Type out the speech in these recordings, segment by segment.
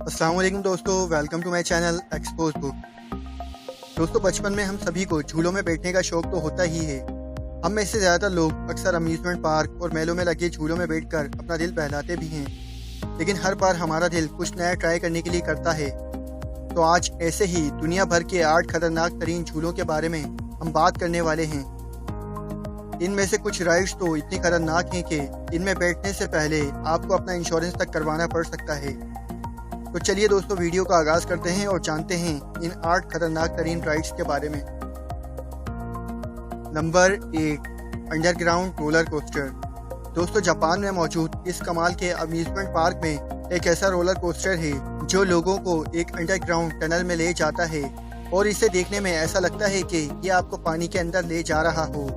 अस्सलाम वालेकुम दोस्तों, welcome to my channel expose book. दोस्तों, बचपन में हम सभी को झूलों में बैठने का शौक तो होता ही है। हम में से ज़्यादातर लोग अक्सर अम्यूज़मेंट पार्क और मेलों में लगे झूलों में बैठकर अपना दिल बहलाते भी हैं, लेकिन हर बार हमारा दिल कुछ नया ट्राई करने के लिए करता है। तो आज ऐसे ही दुनिया भर के 8 खतरनाक तरीन झूलों के बारे में हम बात करने वाले हैं। इनमें से कुछ राइड्स तो इतनी खतरनाक हैं कि इनमें बैठने से पहले आपको अपना इंश्योरेंस तक करवाना पड़ सकता है। तो चलिए दोस्तों, वीडियो का आगाज करते हैं और जानते हैं इन 8 खतरनाक तरीन राइड्स के बारे में। Number 8, underground roller coaster. दोस्तों, जापान में मौजूद इस कमाल के अम्यूजमेंट पार्क में एक ऐसा रोलर कोस्टर है जो लोगों को एक अंडरग्राउंड टनल में ले जाता है और इसे देखने में ऐसा लगता है कि ये आपको पानी के अंदर ले जा रहा हो।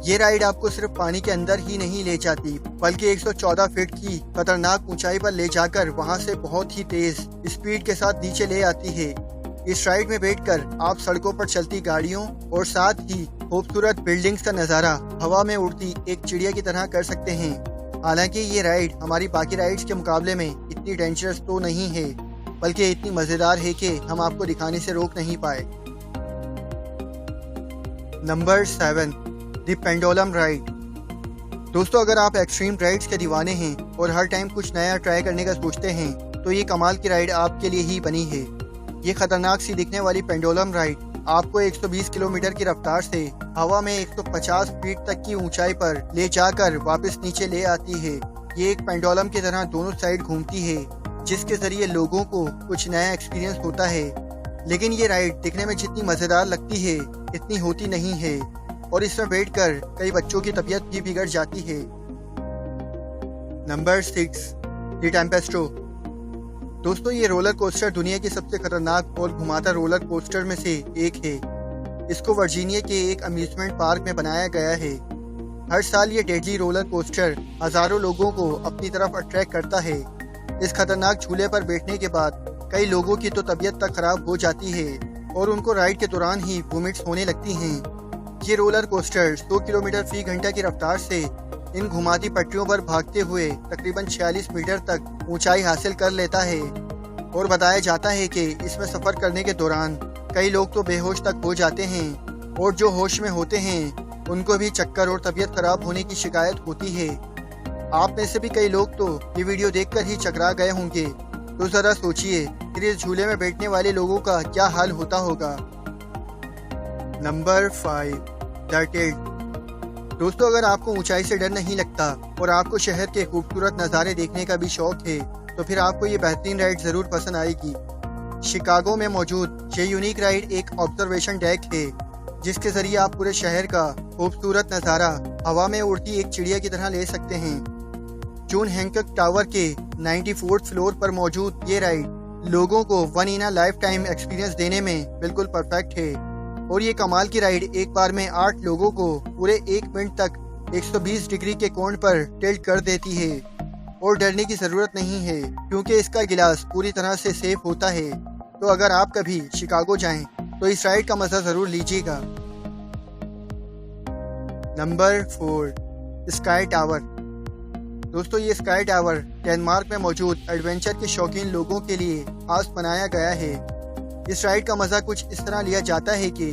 ये राइड आपको सिर्फ पानी के अंदर ही नहीं ले जाती, बल्कि 114 फीट की खतरनाक ऊंचाई पर ले जाकर वहां से बहुत ही तेज स्पीड के साथ नीचे ले आती है। इस राइड में बैठकर आप सड़कों पर चलती गाड़ियों और साथ ही खूबसूरत बिल्डिंग्स का नज़ारा हवा में उड़ती एक चिड़िया की तरह कर सकते हैं। हालांकि ये राइड हमारी बाकी राइड्स के मुकाबले में इतनी डेंजरस तो नहीं है, बल्कि इतनी मज़ेदार है कि हम आपको दिखाने से रोक नहीं पाए। Number 7, the pendulum ride. दोस्तों, अगर आप एक्सट्रीम राइड्स के दीवाने हैं और हर टाइम कुछ नया ट्राई करने का सोचते हैं तो ये कमाल की राइड आपके लिए ही बनी है। ये खतरनाक सी दिखने वाली पेंडुलम राइड आपको 120 किलोमीटर की रफ्तार से हवा में 150 फीट तक की ऊंचाई पर ले जाकर वापस नीचे ले आती है। ये एक पेंडुलम की तरह दोनों साइड घूमती है, जिसके जरिए लोगों को कुछ नया एक्सपीरियंस होता है। लेकिन ये राइड दिखने में जितनी मज़ेदार लगती है इतनी होती नहीं है और इसमें बैठकर कई बच्चों की तबीयत भी बिगड़ जाती है। नंबर 6, द टेम्पेस्ट्रो। दोस्तों, ये रोलर कोस्टर दुनिया की सबसे खतरनाक और घुमाता रोलर कोस्टर में से एक है। इसको वर्जीनिया के एक अम्यूजमेंट पार्क में बनाया गया है। हर साल ये डेडली रोलर कोस्टर हजारों लोगों को अपनी तरफ अट्रैक्ट करता है। इस खतरनाक झूले पर बैठने के बाद कई लोगों की तो तबीयत तक खराब हो जाती है और उनको राइड के दौरान ही वोमिट्स होने लगती हैं। ये रोलर कोस्टर 100 किलोमीटर फी घंटा की रफ्तार से इन घुमाती पटरियों पर भागते हुए तकरीबन 46 मीटर तक ऊंचाई हासिल कर लेता है और बताया जाता है कि इसमें सफ़र करने के दौरान कई लोग तो बेहोश तक हो जाते हैं और जो होश में होते हैं उनको भी चक्कर और तबीयत खराब होने की शिकायत होती है। आप में से भी कई लोग तो ये वीडियो देखकर ही चकरा गए होंगे। तो ज़रा सोचिए कि इस झूले में बैठने वाले लोगों का क्या हाल होता होगा। Number 5, the tilt. दोस्तों, अगर आपको ऊंचाई से डर नहीं लगता और आपको शहर के खूबसूरत नज़ारे देखने का भी शौक है तो फिर आपको ये बेहतरीन राइड ज़रूर पसंद आएगी। शिकागो में मौजूद ये यूनिक राइड एक ऑब्जर्वेशन डेक है, जिसके ज़रिए आप पूरे शहर का खूबसूरत नज़ारा हवा में उड़ती एक चिड़िया की तरह ले सकते हैं। जॉन हैंकॉक टावर के 94th फ्लोर पर मौजूद ये राइड लोगों को one in a life time experience देने में बिल्कुल परफेक्ट है और ये कमाल की राइड एक बार में 8 लोगों को पूरे 1 मिनट तक 120 डिग्री के कोण पर टिल्ट कर देती है और डरने की ज़रूरत नहीं है क्योंकि इसका गिलास पूरी तरह से सेफ होता है। तो अगर आप कभी शिकागो जाएं तो इस राइड का मज़ा ज़रूर लीजिएगा। Number 4, sky tower. दोस्तों, ये स्काई टावर डेनमार्क में मौजूद एडवेंचर के शौकीन लोगों के लिए खास बनाया गया है। इस राइड का मज़ा कुछ इस तरह लिया जाता है कि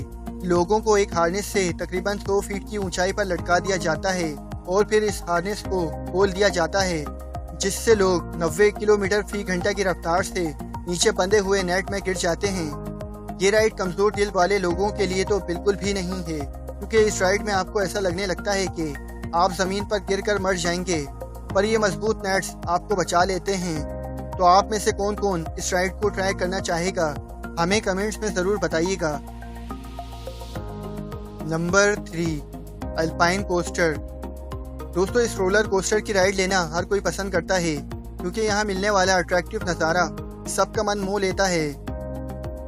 लोगों को एक हार्नेस से तकरीबन 100 फीट की ऊंचाई पर लटका दिया जाता है और फिर इस हार्नेस को खोल दिया जाता है, जिससे लोग 90 किलोमीटर फी घंटा की रफ्तार से नीचे बंधे हुए नेट में गिर जाते हैं। ये राइड कमज़ोर दिल वाले लोगों के लिए तो बिल्कुल भी नहीं है, क्योंकि इस राइड में आपको ऐसा लगने लगता है कि आप ज़मीन पर गिरकर मर जाएंगे, पर ये मजबूत नेट्स आपको बचा लेते हैं। तो आप में से कौन कौन इस राइड को ट्राई करना चाहेगा, हमें कमेंट्स में ज़रूर बताइएगा। Number 3, alpine coaster. दोस्तों, इस रोलर कोस्टर की राइड लेना हर कोई पसंद करता है क्योंकि यहाँ मिलने वाला अट्रैक्टिव नज़ारा सबका मन मोह लेता है।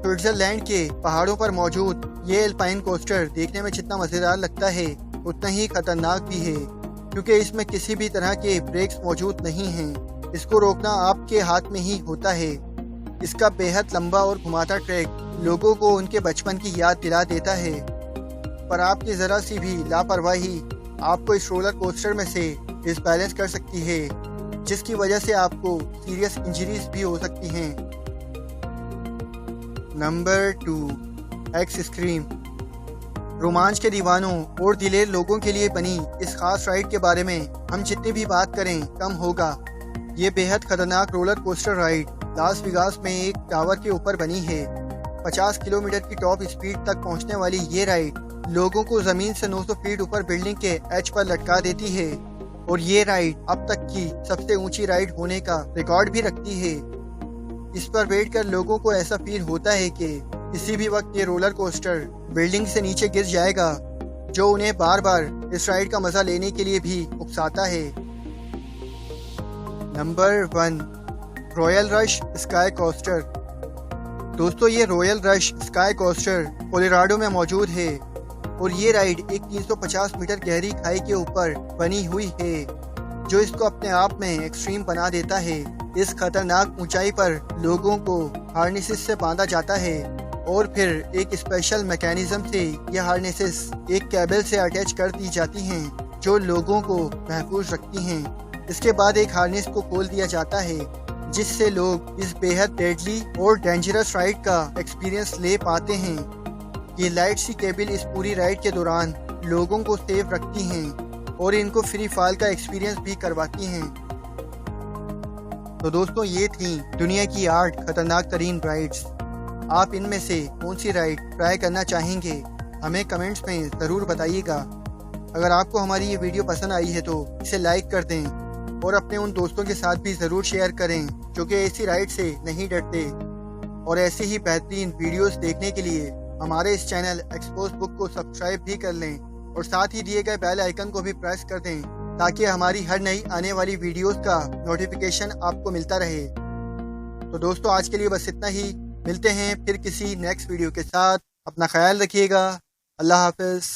स्विट्ज़रलैंड के पहाड़ों पर मौजूद ये अल्पाइन कोस्टर देखने में जितना मज़ेदार लगता है उतना ही खतरनाक भी है, क्योंकि इसमें किसी भी तरह के ब्रेक्स मौजूद नहीं हैं। इसको रोकना आपके हाथ में ही होता है। इसका बेहद लंबा और घुमाता ट्रैक लोगों को उनके बचपन की याद दिला देता है, पर आपकी ज़रा सी भी लापरवाही आपको इस रोलर कोस्टर में से डिसबैलेंस कर सकती है, जिसकी वजह से आपको सीरियस इंजरीज भी हो सकती हैं। Number 2, x scream. रोमांच के दीवानों और दिलेर लोगों के लिए बनी इस खास राइड के बारे में हम जितनी भी बात करें कम होगा। ये बेहद खतरनाक roller coaster ride Las Vegas में एक टावर के ऊपर बनी है। 50 किलोमीटर की टॉप स्पीड तक पहुंचने वाली ये राइड लोगों को जमीन से 900 फीट ऊपर बिल्डिंग के एज पर लटका देती है और ये राइड अब तक की सबसे ऊंची राइड होने का रिकॉर्ड भी रखती है। इस पर बैठ कर लोगों को ऐसा फील होता है कि किसी भी वक्त ये रोलर कोस्टर बिल्डिंग से नीचे गिर जाएगा, जो उन्हें बार बार इस राइड का मजा लेने के लिए भी उकसाता है। Number 1, royal rush sky coaster. दोस्तों, ये royal rush sky coaster Colorado में मौजूद है और ये राइड एक 350 मीटर गहरी खाई के ऊपर बनी हुई है, जो इसको अपने आप में एक्सट्रीम बना देता है। इस खतरनाक ऊंचाई पर लोगों को हार्नेसेस से बांधा जाता है और फिर एक स्पेशल मैकेनिज्म से यह हार्नेसेस एक केबल से अटैच कर दी जाती हैं, जो लोगों को महफूज रखती हैं। इसके बाद एक हार्नेस को खोल दिया जाता है, जिससे लोग इस बेहद डेडली और डेंजरस राइड का एक्सपीरियंस ले पाते हैं। ये लाइट सी केबल इस पूरी राइड के दौरान लोगों को सेफ रखती हैं और इनको फ्री फॉल का एक्सपीरियंस भी करवाती हैं। तो दोस्तों, ये थी दुनिया की 8 खतरनाक तरीन राइड्स। आप इनमें से कौन सी राइड ट्राई करना चाहेंगे, हमें कमेंट्स में ज़रूर बताइएगा। अगर आपको हमारी ये वीडियो पसंद आई है तो इसे लाइक कर दें और अपने उन दोस्तों के साथ भी ज़रूर शेयर करें जो कि ऐसी राइड से नहीं डरते। और ऐसी ही बेहतरीन वीडियोस देखने के लिए हमारे इस चैनल एक्सपोज बुक को सब्सक्राइब भी कर लें और साथ ही दिए गए बेल आइकन को भी प्रेस कर दें, ताकि हमारी हर नई आने वाली वीडियोस का नोटिफिकेशन आपको मिलता रहे। तो दोस्तों, आज के लिए बस इतना ही। मिलते हैं फिर किसी नेक्स्ट वीडियो के साथ। अपना ख्याल रखिएगा। अल्लाह हाफ़िज़।